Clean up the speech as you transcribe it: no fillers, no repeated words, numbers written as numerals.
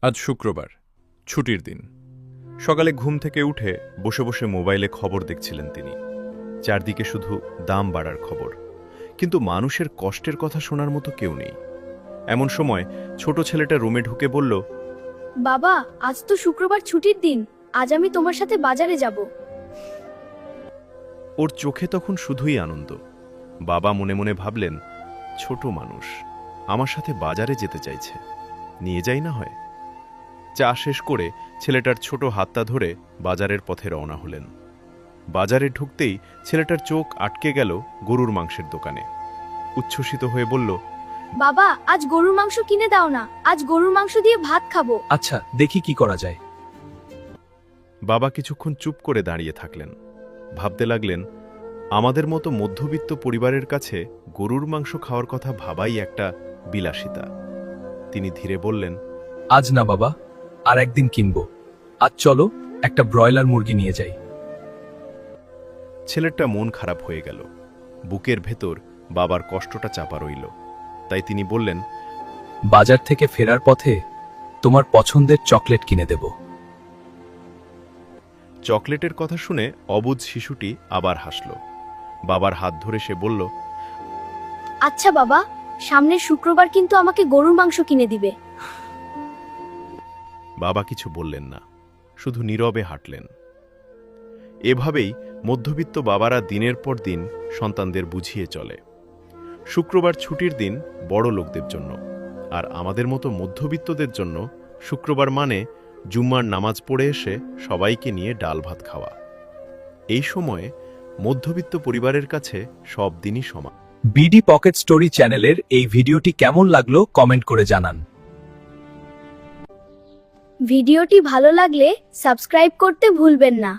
আজ শুক্রবার, ছুটির দিন। সকালে ঘুম থেকে উঠে বসে বসে মোবাইলে খবর দেখছিলেন তিনি। চারদিকে শুধু দাম বাড়ার খবর, কিন্তু মানুষের কষ্টের কথা শোনার মতো কেউ নেই। এমন সময় ছোট ছেলেটা রুমে ঢুকে বলল, বাবা, আজ তো শুক্রবার ছুটির দিন, আজ আমি তোমার সাথে বাজারে যাব। ওর চোখে তখন শুধুই আনন্দ। বাবা মনে মনে ভাবলেন, ছোট মানুষ আমার সাথে বাজারে যেতে চাইছে, নিয়ে যাই না হয়। চা শেষ করে ছেলেটার ছোট হাতটা ধরে বাজারের পথে রওনা হলেন। বাজারে ঢুকতেই ছেলেটার চোখ আটকে গেল গরুর মাংসের দোকানে। উচ্ছ্বসিত হয়ে বলল, বাবা, আজ গরুর মাংস কিনে দাও না, আজ গরুর মাংস দিয়ে ভাত খাবো। আচ্ছা, দেখি কি করা যায়। বাবা কিছুক্ষণ চুপ করে দাঁড়িয়ে থাকলেন। ভাবতে লাগলেন, আমাদের মতো মধ্যবিত্ত পরিবারের কাছে গরুর মাংস খাওয়ার কথা ভাবাই একটা বিলাসিতা। তিনি ধীরে বললেন, আজ না বাবা, আর একদিন কিনবো। আজ চলো একটা ব্রয়লার মুরগি নিয়ে যাই। ছেলেটা মন খারাপ হয়ে গেল। বুকের ভেতর বাবার কষ্টটা চাপা রইল। তাই তিনি বললেন, বাজার থেকে ফেরার পথে তোমার পছন্দের চকলেট কিনে দেব। চকলেটের কথা শুনে অবুঝ শিশুটি আবার হাসল। বাবার হাত ধরে সে বলল, আচ্ছা বাবা, সামনের শুক্রবার কিন্তু আমাকে গরুর মাংস কিনে দিবে। বাবা কিছু বললেন না, শুধু নীরবে হাঁটলেন। এভাবেই মধ্যবিত্ত বাবারা দিনের পর দিন সন্তানদের বুঝিয়ে চলে। শুক্রবার ছুটির দিন বড় লোকদের জন্য, আর আমাদের মতো মধ্যবিত্তদের জন্য শুক্রবার মানে জুম্মার নামাজ পড়ে এসে সবাইকে নিয়ে ডাল ভাত খাওয়া। এই সময়ে মধ্যবিত্ত পরিবারের কাছে সব দিনই সমান। বিডি পকেট স্টোরি চ্যানেলের এই ভিডিওটি কেমন লাগলো কমেন্ট করে জানান। ভিডিওটি ভালো লাগলে সাবস্ক্রাইব করতে ভুলবেন না।